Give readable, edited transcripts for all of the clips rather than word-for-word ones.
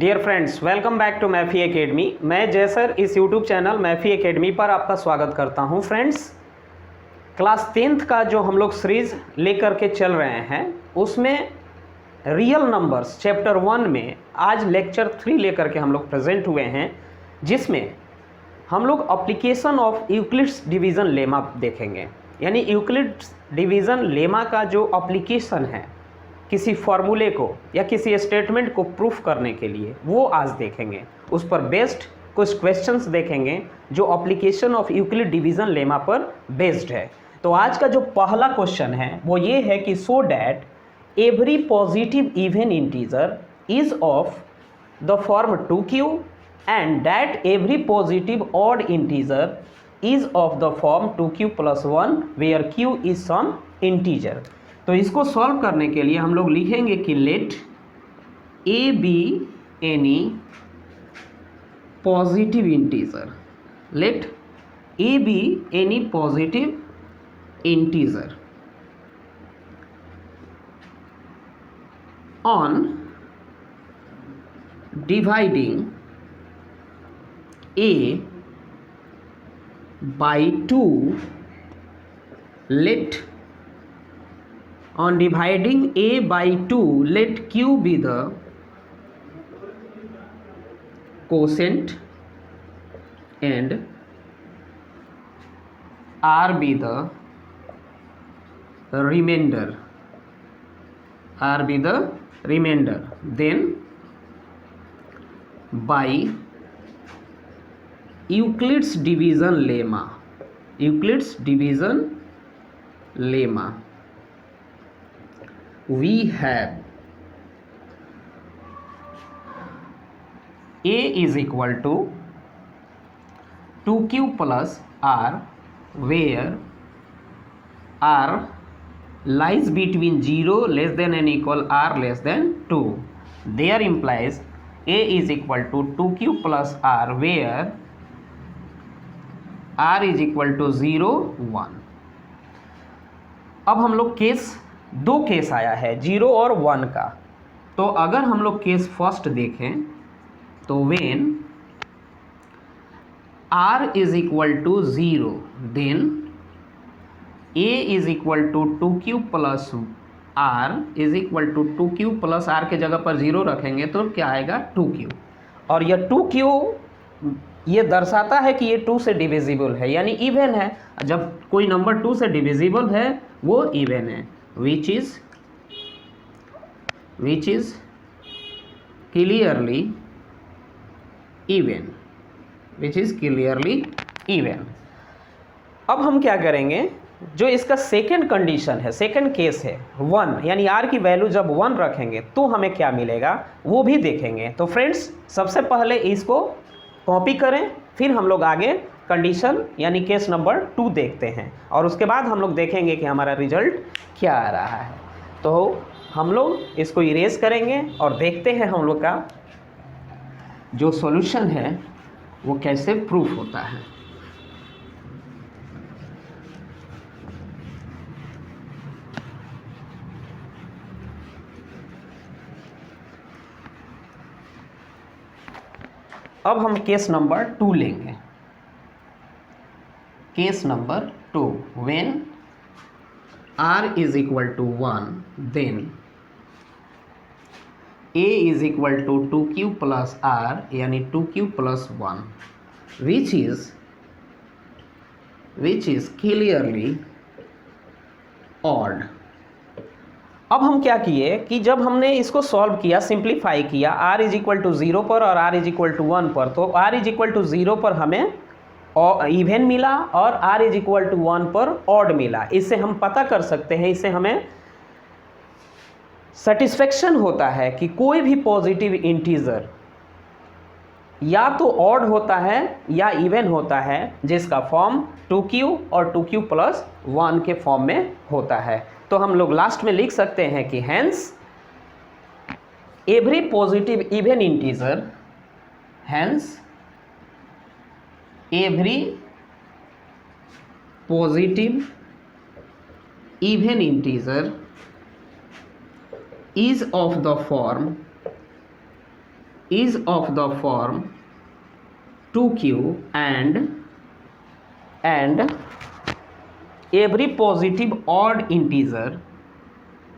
Dear friends, welcome back to मैफी academy. मैं Jai sir इस यूट्यूब चैनल मैफी एकेडमी पर आपका स्वागत करता हूं। फ्रेंड्स, क्लास 10th का जो हम लोग सीरीज़ लेकर के चल रहे हैं उसमें रियल नंबर्स चैप्टर 1 में आज लेक्चर 3 लेकर के हम लोग प्रेजेंट हुए हैं, जिसमें हम लोग application of Euclid's division lemma देखेंगे। यानी यूक्लिड्स डिवीज़न लेमा का जो एप्लीकेशन है किसी फॉर्मूले को या किसी स्टेटमेंट को प्रूफ करने के लिए, वो आज देखेंगे। उस पर बेस्ड कुछ क्वेश्चंस देखेंगे जो application of Euclid division lemma पर बेस्ड है। तो आज का जो पहला क्वेश्चन है वो ये है कि so that every positive even integer is of the form 2q and that every positive odd integer is of the form 2q + 1 where q is some integer. तो इसको सॉल्व करने के लिए हम लोग लिखेंगे कि let a be any positive integer, let a be any positive integer on dividing a by 2, let on dividing a by 2 let q be the quotient and r be the remainder, r be the remainder. Then by Euclid's division lemma, Euclid's division lemma, we have a is equal to 2q plus r where r lies between 0 less than and equal r less than 2. There implies a is equal to 2q plus r where r is equal to 0 1. अब हम लोग दो case आया है 0 और 1 का। तो अगर हम लोग केस फर्स्ट देखें तो when r is equal to 0 then a is equal to 2q plus r is equal to 2q plus r के जगह पर 0 रखेंगे तो क्या आएगा 2q। और यह 2q ये दर्शाता है कि ये 2 से डिविजिबल है, यानी इवन है। जब कोई नंबर 2 से डिविजिबल है वो इवन है, which is clearly even, which is clearly even। अब हम क्या करेंगे, जो इसका सेकंड कंडीशन है, सेकंड केस है 1, यानी r की वैल्यू जब 1 रखेंगे तो हमें क्या मिलेगा वो भी देखेंगे। तो फ्रेंड्स, सबसे पहले इसको कॉपी करें, फिर हम लोग आगे कंडीशन यानी केस नंबर 2 देखते हैं और उसके बाद हम लोग देखेंगे कि हमारा रिजल्ट क्या आ रहा है। तो हम लोग इसको इरेज करेंगे और देखते हैं हम लोग का जो सॉल्यूशन है वो कैसे प्रूफ होता है। अब हम केस नंबर 2 लेंगे। Case number 2, when r is equal to 1 then a is equal to 2q plus r यानी 2q plus 1 which is clearly odd। अब हम क्या किए कि जब हमने इसको सॉल्व किया, सिंप्लीफाई किया r इज इक्वल टू 0 पर और r इज इक्वल टू 1 पर, तो r इज इक्वल टू 0 पर हमें इवन मिला और r इज इक्वल टू 1 पर ऑड मिला। इससे हम पता कर सकते हैं, इससे हमें सेटिस्फेक्शन होता है कि कोई भी पॉजिटिव इंटीजर या तो ऑड होता है या इवन होता है, जिसका फॉर्म 2q और 2q प्लस 1 के फॉर्म में होता है। तो हम लोग लास्ट में लिख सकते हैं कि hence every positive even integer, hence every positive even integer is of the form is of the form 2q and every positive odd integer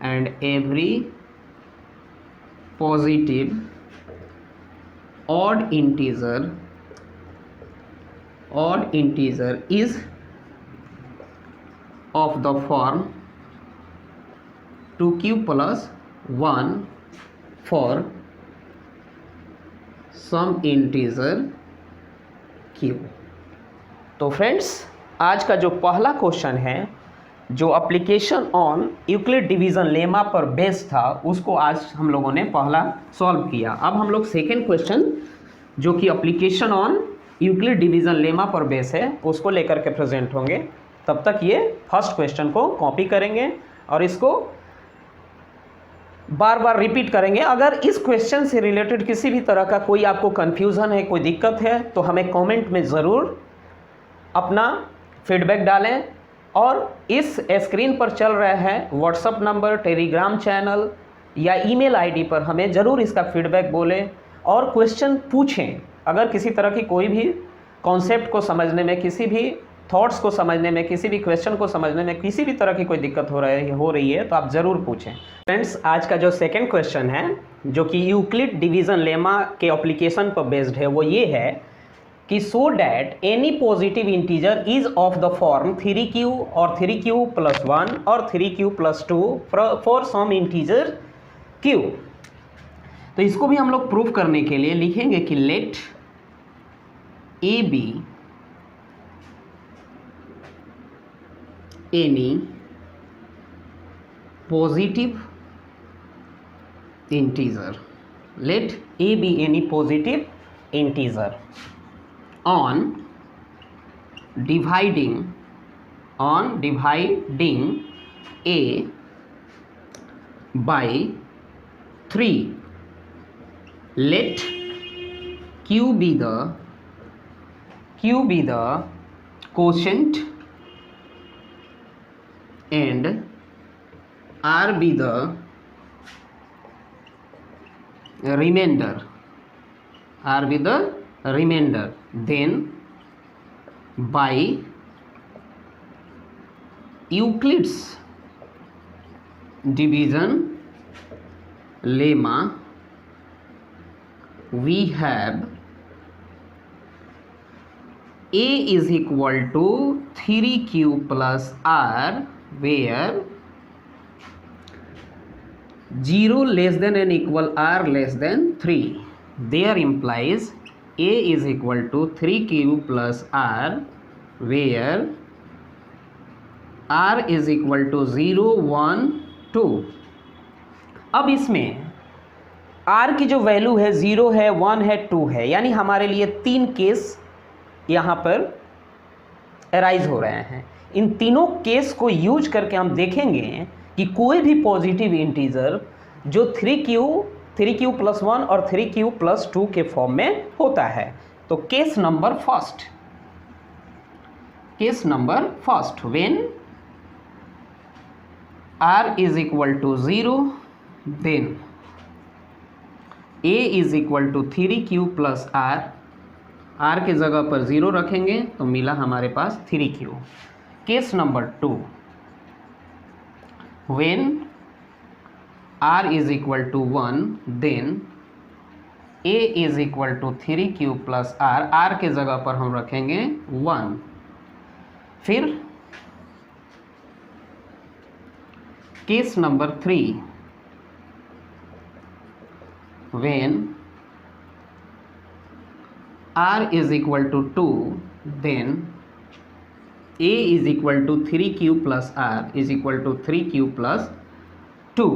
and every positive odd integer is of the form 2q plus 1 for some integer q। तो friends, आज का जो पहला question है जो application on Euclid division lemma पर based था, उसको आज हम लोगों ने पहला सॉल्व किया। अब हम लोग सेकेंड क्वेश्चन जो कि application on Euclid division lemma पर बेस है उसको लेकर के प्रेजेंट होंगे। तब तक ये फर्स्ट क्वेश्चन को कॉपी करेंगे और इसको बार बार रिपीट करेंगे। अगर इस क्वेश्चन से रिलेटेड किसी भी तरह का कोई आपको कन्फ्यूज़न है, कोई दिक्कत है, तो हमें कमेंट में ज़रूर अपना फीडबैक डालें। और इस स्क्रीन पर चल रहा है व्हाट्सअप नंबर, टेलीग्राम चैनल या ईमेल आईडी पर हमें ज़रूर इसका फीडबैक बोलें और क्वेश्चन पूछें। अगर किसी तरह की कोई भी कॉन्सेप्ट को समझने में, किसी भी थॉट्स को समझने में, किसी भी क्वेश्चन को समझने में किसी भी तरह की कोई दिक्कत हो रही है तो आप ज़रूर पूछें। फ्रेंड्स, आज का जो सेकंड क्वेश्चन है जो कि यूक्लिड डिवीज़न लेमा के एप्लीकेशन पर बेस्ड है वो ये है कि so that any positive integer is of the form 3q और 3q प्लस 1 और 3q plus 2 for some integer q। तो इसको भी हम लोग प्रूफ करने के लिए लिखेंगे कि let a be any positive integer, let a be any positive integer on dividing a by 3, let q be the quotient and r be the remainder, then by Euclid's division lemma we have a is equal to 3q plus r where 0 less than and equal r less than 3. There implies a is equal to 3q plus r where r is equal to 0, 1, 2. अब इसमें r की जो value है 0 है, 1 है, 2 है, यानी हमारे लिए 3 केस यहाँ पर अराइज हो रहे हैं। इन तीनों केस को यूज करके हम देखेंगे कि कोई भी पॉजिटिव इंटीजर जो 3q प्लस 1 और 3q प्लस 2 के फॉर्म में होता है। तो case number first when r is equal to 0 then a is equal to 3q plus r के जगह पर 0 रखेंगे तो मिला हमारे पास 3q। Case number 2 when r is equal to 1 then a is equal to 3q plus r के जगह पर हम रखेंगे 1। फिर case number 3 when r is equal to 2 then a is equal to 3q plus r is equal to 3q plus 2।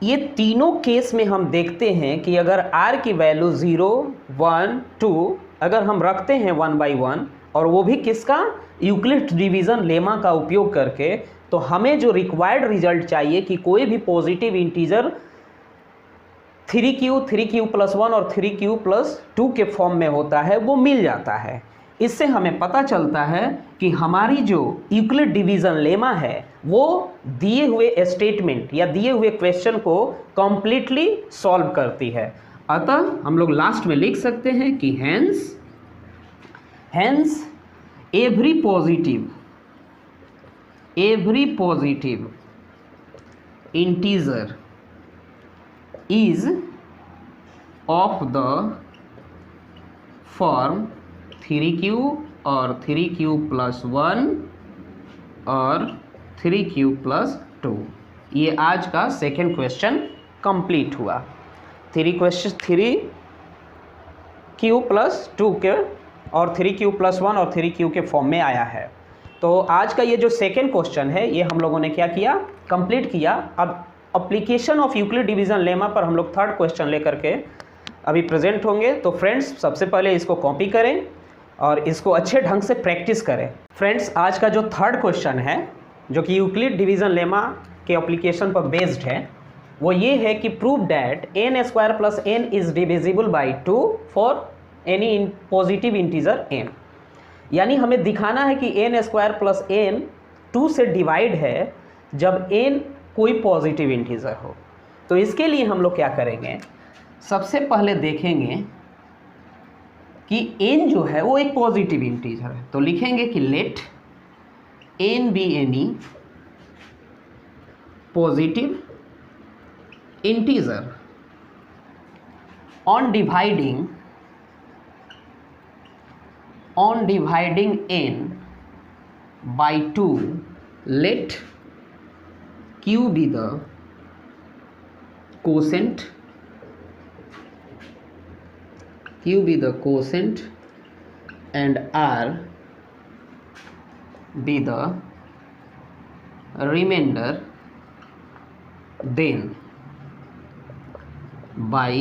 ये तीनों case में हम देखते हैं कि अगर r की वैल्यू 0, 1, 2 अगर हम रखते हैं 1 by 1 और वो भी किसका, यूक्लिड डिवीज़न लेमा का उपयोग करके, तो हमें जो रिक्वायर्ड रिजल्ट चाहिए कि कोई भी पॉजिटिव इंटीजर 3q प्लस 1 और 3q प्लस 2 के फॉर्म में होता है वो मिल जाता है। इससे हमें पता चलता है कि हमारी जो यूक्लिड डिवीज़न लेमा है वो दिए हुए स्टेटमेंट या दिए हुए क्वेश्चन को कम्प्लीटली सॉल्व करती है। अतः हम लोग लास्ट में लिख सकते हैं कि hence every positive integer is of the form 3q और 3q + 1 और 3q + 2। ये आज का सेकेंड क्वेश्चन कंप्लीट हुआ। 3q + 2 के और 3q + 1 और 3q के फॉर्म में आया है। तो आज का ये जो सेकेंड क्वेश्चन है ये हम लोगों ने क्या किया, कंप्लीट किया। अब application of Euclid division lemma पर हम लोग थर्ड क्वेश्चन लेकर के अभी प्रेजेंट होंगे। तो फ्रेंड्स सबसे पहले इसको कॉपी करें और इसको अच्छे ढंग से प्रैक्टिस करें। फ्रेंड्स आज का जो थर्ड क्वेश्चन है जो कि यूक्लिड डिवीजन लेमा के एप्लीकेशन पर बेस्ड है वो ये है कि prove that n² + n is divisible by 2 for any positive integer n। यानी हमें दिखाना है कि n² + n 2 से डिवाइड है जब n कोई पॉजिटिव इंटीजर हो। तो इसके लिए हम लोग क्या करेंगे, सबसे पहले देखेंगे कि n जो है वो एक पॉजिटिव इंटीजर है। तो लिखेंगे कि let n be any positive integer on dividing n by 2 let q be the quotient and r be the remainder, then by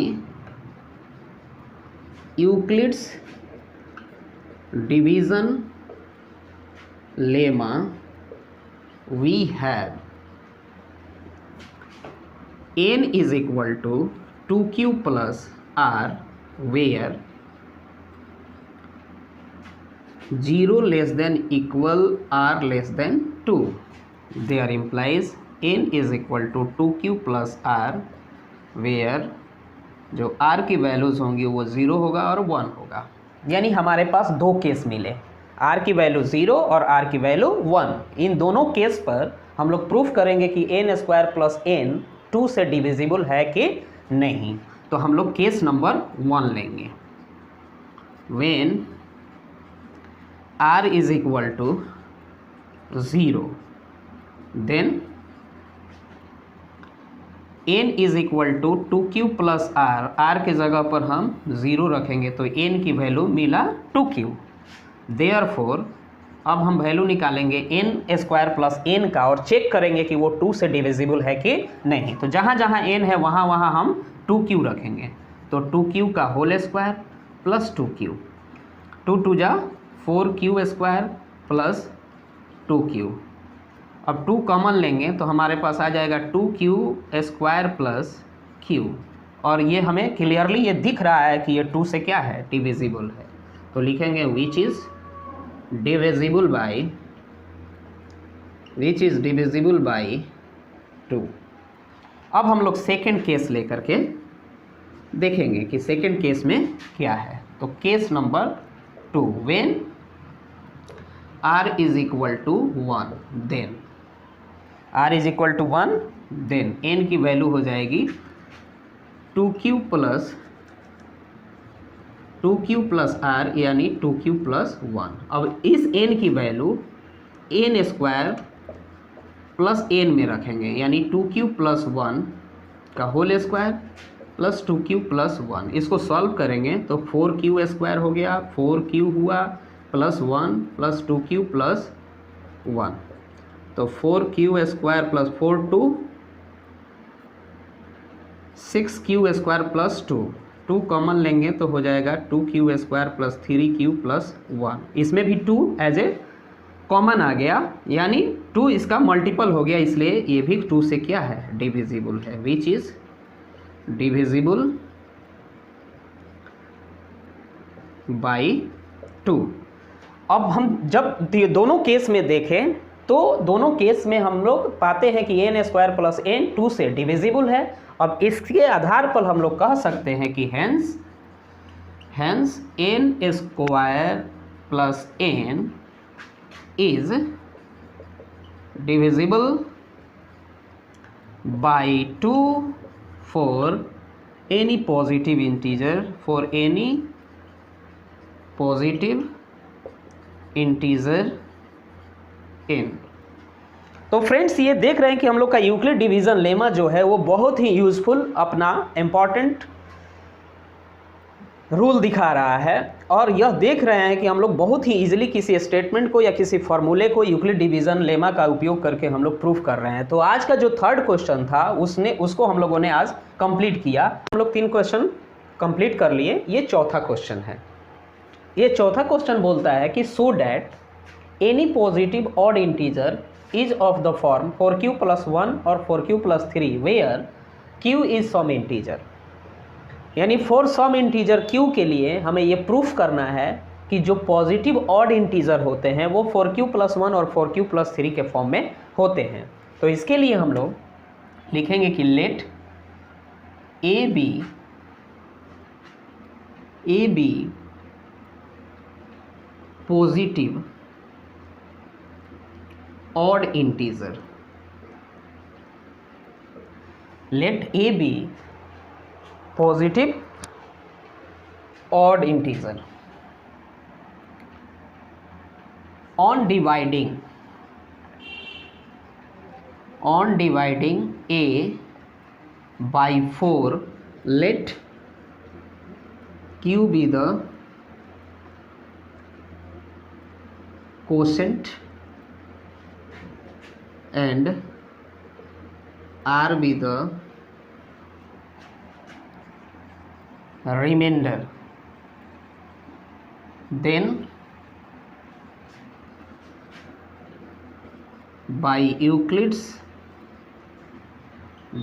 Euclid's division lemma we have n is equal to 2q plus r where 0 less than equal r less than 2. There implies n is equal to 2q plus r where जो r की values होंगी वो 0 होगा और 1 होगा। यानी हमारे पास दो केस मिले, r की वैल्यू 0 और r की वैल्यू 1। इन दोनों केस पर हम लोग प्रूफ करेंगे कि n² + n 2 से डिविजिबल है कि नहीं। तो हम लोग केस नंबर 1 लेंगे। When r is equal to 0 then n is equal to 2q plus r के जगह पर हम 0 रखेंगे तो n की वैल्यू मिला 2q। Therefore अब हम वैल्यू निकालेंगे n² + n का और चेक करेंगे कि वो 2 से डिविजिबल है कि नहीं। तो जहाँ जहाँ n है वहाँ वहाँ हम 2q रखेंगे। तो 2q का होल स्क्वायर प्लस 2q, 2 2 जा 4q² प्लस 2q। अब 2 कॉमन लेंगे तो हमारे पास आ जाएगा 2q² प्लस q, और ये हमें क्लियरली ये दिख रहा है कि ये 2 से क्या है, डिविजिबल है। तो लिखेंगे विच इज़ डिविजिबल बाई 2। अब हम लोग सेकेंड केस लेकर के देखेंगे कि सेकेंड केस में क्या है। तो case number 2 when r is equal to 1 then n की वैल्यू हो जाएगी 2q plus r यानी 2q plus 1। अब इस n की वैल्यू n² प्लस n में रखेंगे यानी 2q plus 1 का whole square plus 2q plus 1। इसको सॉल्व करेंगे तो 4q² हो गया, 4q हुआ प्लस 1 प्लस 2q प्लस 1। तो 4q² plus 4 2 6q² plus 2, 2 common लेंगे तो हो जाएगा 2q² प्लस 3q प्लस 1। इसमें भी 2 एज ए कॉमन आ गया यानी 2 इसका मल्टीपल हो गया, इसलिए ये भी 2 से क्या है, डिविजिबल है। Which is divisible by 2। अब हम जब दोनों केस में देखें तो दोनों केस में हम लोग पाते हैं कि n स्क्वायर प्लस n 2 से डिविजिबल है। अब इसके आधार पर हम लोग कह सकते हैं कि hence n square plus n is divisible by 2 for any positive integer, for any positive integer n। तो फ्रेंड्स ये देख रहे हैं कि हम लोग का यूक्लिड डिवीजन लेमा जो है वो बहुत ही यूजफुल अपना इम्पॉर्टेंट रूल दिखा रहा है, और यह देख रहे हैं कि हम लोग बहुत ही इजीली किसी स्टेटमेंट को या किसी फॉर्मूले को यूक्लिड डिवीजन लेमा का उपयोग करके हम लोग प्रूफ कर रहे हैं। तो आज का जो थर्ड क्वेश्चन था उसको हम लोगों ने आज कंप्लीट किया। हम लोग 3 क्वेश्चन कंप्लीट कर लिए, ये चौथा क्वेश्चन है। ये चौथा क्वेश्चन बोलता है कि so that any positive odd integer is of the form 4q + 1 और 4q + 3 where q is some integer. यानी फॉर सम इंटीजर q के लिए हमें ये प्रूफ करना है कि जो पॉजिटिव ऑड इंटीजर होते हैं वो 4q + 1 और 4q + 3 के फॉर्म में होते हैं। तो इसके लिए हम लोग लिखेंगे कि let a be positive odd integer. Let a be positive odd integer on dividing a by 4 let q be the quotient and r be the remainder। then by Euclid's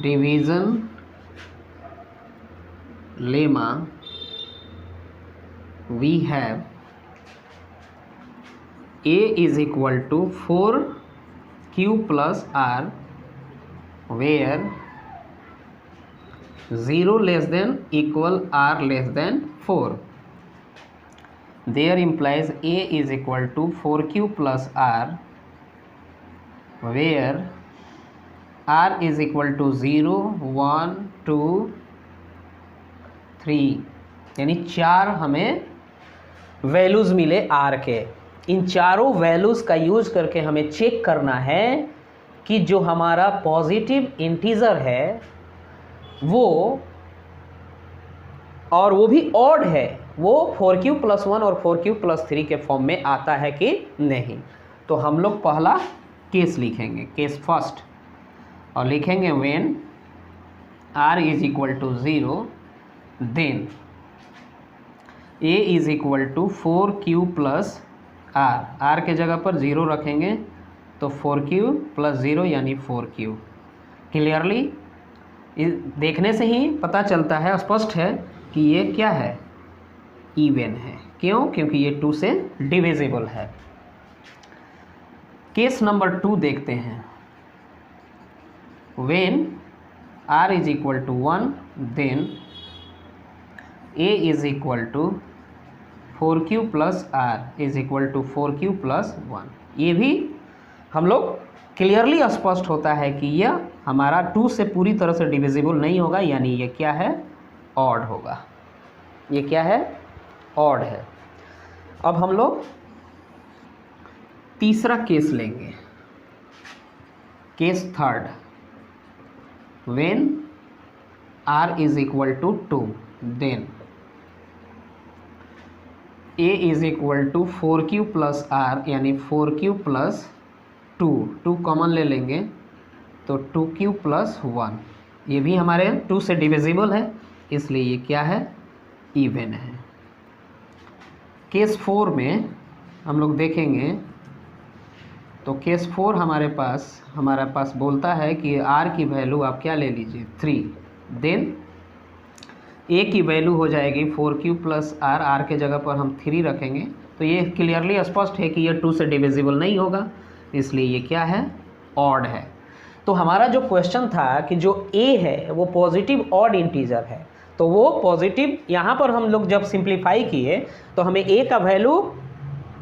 division lemma we have a is equal to 4q plus r where 0 less than equal r less than 4। there implies a is equal to 4q plus r where r is equal to 0 1 2 3। यानी 4 हमें values मिले r के। इन चारों values का use करके हमें check करना है कि जो हमारा पॉजिटिव इंटीजर है वो, और वो भी ऑड है, वो 4q + 1 और 4q + 3 के फॉर्म में आता है कि नहीं। तो हम लोग पहला केस लिखेंगे, केस फर्स्ट, और लिखेंगे when r is equal to 0 then a is equal to 4q + r के जगह पर 0 रखेंगे तो 4q + 0 यानी 4q। क्लियरली देखने से ही पता चलता है, स्पष्ट है कि ये क्या है, इवन है। क्यों? क्योंकि ये 2 से डिविजिबल है। केस नंबर 2 देखते हैं। When r is equal to 1 then a is equal to 4q + r is equal to 4q + 1। ये भी हम लोग क्लियरली स्पष्ट होता है कि यह हमारा 2 से पूरी तरह से डिविजिबल नहीं होगा, यानी ये क्या है, ऑड होगा। ये क्या है, ऑड है। अब हम लोग तीसरा केस लेंगे, case third. When r is equal to 2 then a is equal to 4q + r यानी 4q + 2 कॉमन ले लेंगे तो 2q + 1। ये भी हमारे 2 से डिविजिबल है, इसलिए ये क्या है, इवन है। केस 4 में हम लोग देखेंगे तो केस 4 हमारे पास बोलता है कि r की वैल्यू आप क्या ले लीजिए, 3। देन a की वैल्यू हो जाएगी 4q + r के जगह पर हम 3 रखेंगे। तो ये क्लियरली स्पष्ट है कि ये 2 से डिविजिबल नहीं होगा, इसलिए ये क्या है, ऑड है। तो हमारा जो क्वेश्चन था कि जो a है वो पॉजिटिव ऑड इंटीजर है, तो वो पॉजिटिव, यहाँ पर हम लोग जब सिंप्लीफाई किए तो हमें a का वैल्यू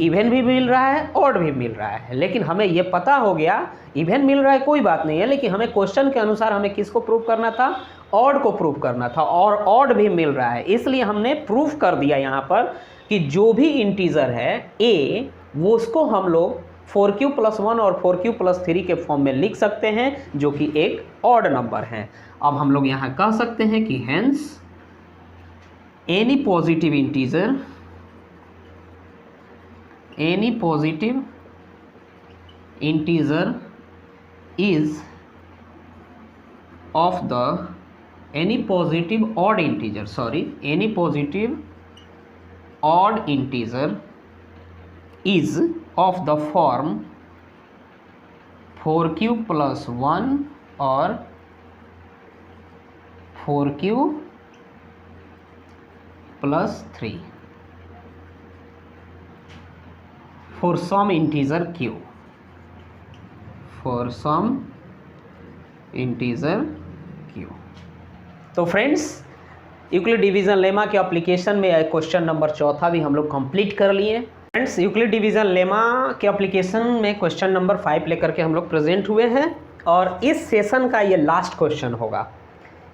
इवन भी मिल रहा है, ऑड भी मिल रहा है, लेकिन हमें ये पता हो गया इवन मिल रहा है कोई बात नहीं है, लेकिन हमें क्वेश्चन के अनुसार हमें किसको प्रूव करना था, ऑड को प्रूव करना था, और ऑड भी मिल रहा है, इसलिए हमने प्रूफ कर दिया यहाँ पर कि जो भी इंटीजर है a, वो उसको हम लोग 4q+1 और 4q+3 के फॉर्म में लिख सकते हैं, जो कि एक ऑड नंबर है। अब हम लोग यहाँ कह सकते हैं कि hence any positive integer, any positive integer is of the any positive odd integer, any positive odd integer is of the form 4q+1 or 4q+3 for some integer q, for some integer q। तो friends, Euclid division lemma के application में question number 4 भी हम लोग complete कर लिए। Friends, Euclid division lemma के application में क्वेश्चन नंबर 5 लेकर के हम लोग प्रेजेंट हुए हैं, और इस सेशन का ये लास्ट क्वेश्चन होगा,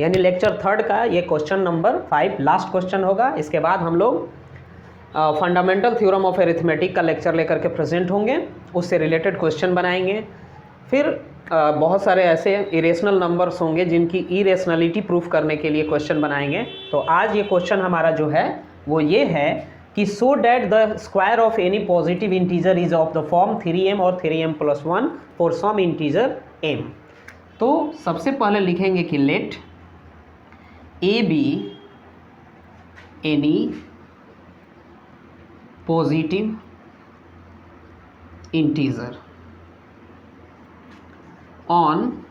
यानी लेक्चर 3 का ये क्वेश्चन नंबर 5 लास्ट क्वेश्चन होगा। इसके बाद हम लोग फंडामेंटल थ्योरम ऑफ एरिथमेटिक का लेक्चर लेकर के प्रेजेंट होंगे, उससे रिलेटेड क्वेश्चन बनाएंगे। फिर बहुत सारे ऐसे इरेशनल नंबर्स होंगे जिनकी इरेशनलिटी प्रूफ करने के लिए क्वेश्चन बनाएंगे। तो आज ये क्वेश्चन हमारा जो है वो ये है कि so that the square of any positive integer is of the form 3m और 3m+1 for some integer m। तो सबसे पहले लिखेंगे कि let a be any positive integer on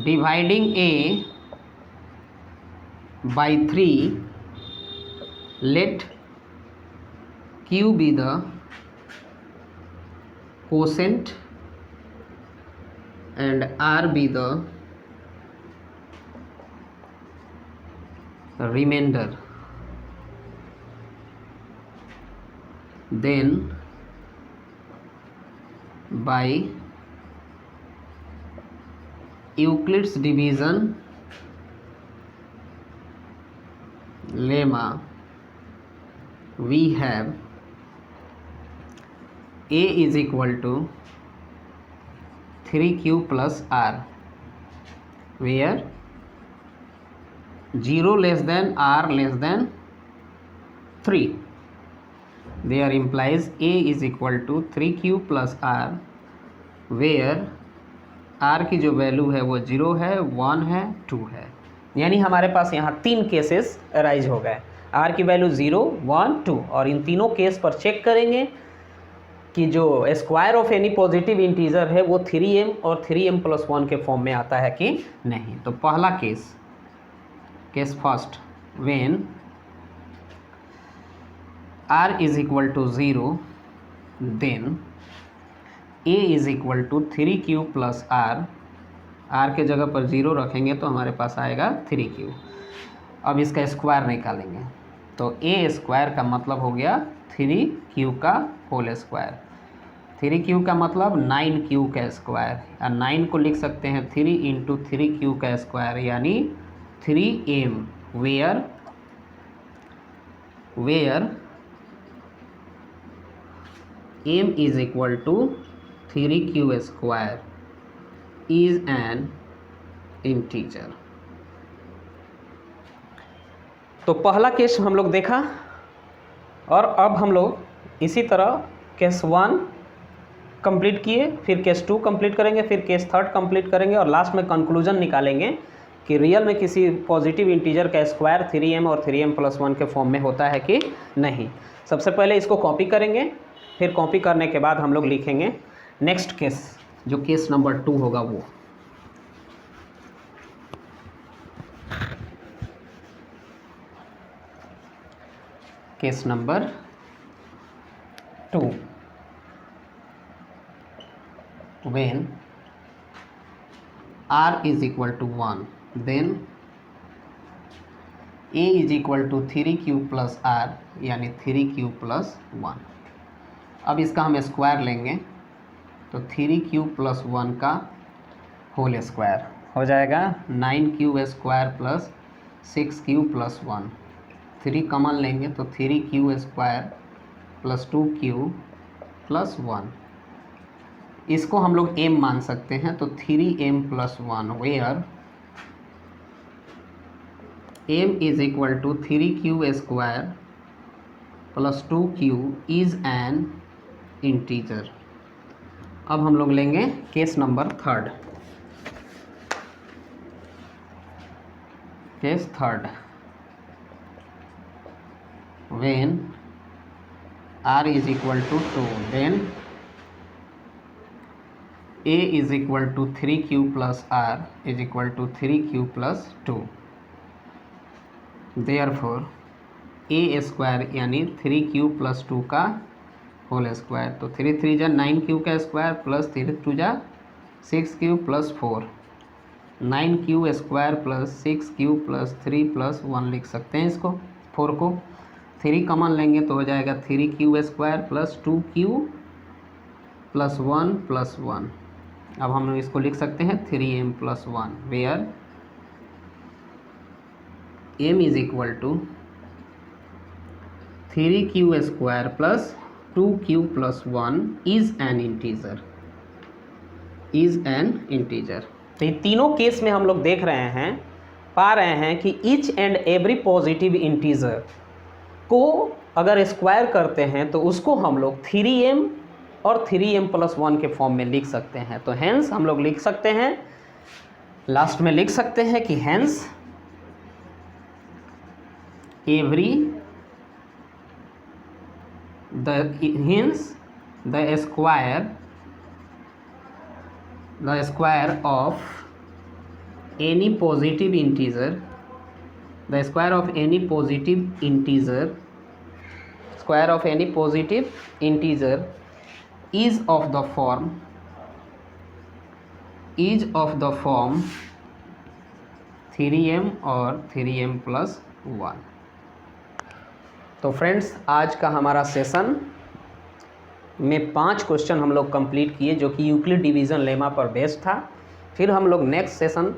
dividing a by 3, let q be the quotient and r be the remainder, then by Euclid's division lemma we have a is equal to 3q+r, where 0 less than r less than 3, there implies a is equal to 3q+r, where r की जो value है वो 0 है, 1 है, 2 है। यानी हमारे पास यहाँ 3 केसेस अराइज हो गए, r की वैल्यू 0, 1, 2, और इन तीनों केस पर चेक करेंगे कि जो square of any positive integer है वो 3m और 3m+1 के फॉर्म में आता है कि नहीं। तो पहला case first, when r is equal to 0, then a is equal to 3q+r, r के जगह पर 0 रखेंगे तो हमारे पास आएगा 3q। अब इसका स्क्वायर निकालेंगे तो a स्क्वायर का मतलब हो गया 3q का होल स्क्वायर, 3q का मतलब 9q का स्क्वायर, और 9 को लिख सकते हैं 3 × 3q का स्क्वायर, यानी 3m, where m is equal to 3q square is an integer। तो पहला केस हम लोग देखा, और अब हम लोग इसी तरह केस 1 कंप्लीट किए, फिर केस 2 कंप्लीट करेंगे, फिर केस 3 कंप्लीट करेंगे, और लास्ट में कंक्लूजन निकालेंगे कि रियल में किसी पॉजिटिव इंटीजर का स्क्वायर 3m और 3m+1 के फॉर्म में होता है कि नहीं। सबसे पहले इसको कॉपी करेंगे, फिर कॉपी करने के बाद हम लोग लिखेंगे नेक्स्ट केस, जो केस नंबर 2 होगा वो। Case number 2, when r is equal to 1 then a is equal to 3q plus r यानी 3q plus 1। अब इसका हम स्क्वायर लेंगे तो 3q plus 1 का होल स्क्वायर हो जाएगा 9q square plus 6q plus 1। 3 common लेंगे तो 3q square plus 2q plus 1। इसको हम लोग m मान सकते हैं तो 3m plus 1 where m is equal to 3q square plus 2q is an integer. अब हम लोग लेंगे case number third. Case third, when r is equal to 2 then a is equal to 3q plus r is equal to 3q plus 2। therefore a square यानी 3q plus 2 का whole square तो 3 3 जा 9q का square plus 3 2 जा 6q plus 4। 9q square plus 6q plus 3 plus 1 लिख सकते हैं इसको। 4 को 3 कॉमन लेंगे तो हो जाएगा 3q square plus 2q plus 1 plus 1। अब हम इसको लिख सकते हैं 3m plus 1 where m is equal to 3q square plus 2q plus 1 is an integer. Is an integer. तो ये तीनों केस में हम लोग देख रहे हैं, पा रहे हैं कि each and every positive integer को अगर स्क्वायर करते हैं तो उसको हम लोग 3m और 3m प्लस 1 के फॉर्म में लिख सकते हैं। तो हेंस हम लोग लिख सकते हैं, लास्ट में लिख सकते हैं कि hence every the square of any positive integer the square of any positive integer is of the form 3m और 3m प्लस 1। तो फ्रेंड्स आज का हमारा सेशन में 5 क्वेश्चन हम लोग कंप्लीट किए जो कि यूक्लिड डिवीज़न लेमा पर बेस्ड था। फिर हम लोग नेक्स्ट सेशन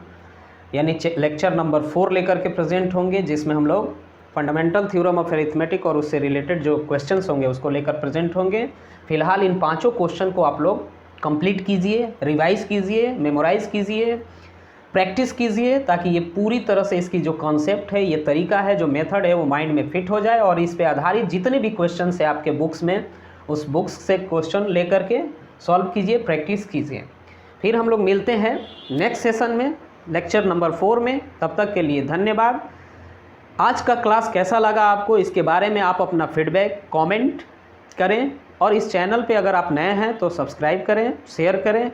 यानी लेक्चर नंबर 4 लेकर के प्रेजेंट होंगे जिसमें हम लोग फंडामेंटल थ्योरम ऑफ अरिथमेटिक और उससे रिलेटेड जो क्वेश्चंस होंगे उसको लेकर प्रेजेंट होंगे। फिलहाल इन 5 क्वेश्चन को आप लोग कंप्लीट कीजिए, रिवाइज कीजिए, मेमोराइज कीजिए, प्रैक्टिस कीजिए ताकि ये पूरी तरह से इसकी जो कॉन्सेप्ट है, ये तरीका है, जो मेथड है वो माइंड में फिट हो जाए और इस पे आधारित जितने भी क्वेश्चन है आपके बुक्स में उस बुक्स से क्वेश्चन लेकर के सॉल्व कीजिए, प्रैक्टिस कीजिए। फिर हम लोग मिलते हैं नेक्स्ट सेशन में लेक्चर नंबर 4 में। तब तक के लिए धन्यवाद। आज का क्लास कैसा लगा आपको, इसके बारे में आप अपना फीडबैक कमेंट करें और इस चैनल पे अगर आप नए हैं तो सब्सक्राइब करें, शेयर करें।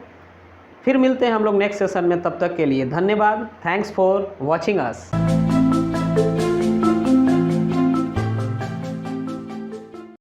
फिर मिलते हैं हम लोग नेक्स्ट सेशन में, तब तक के लिए धन्यवाद। Thanks for watching us.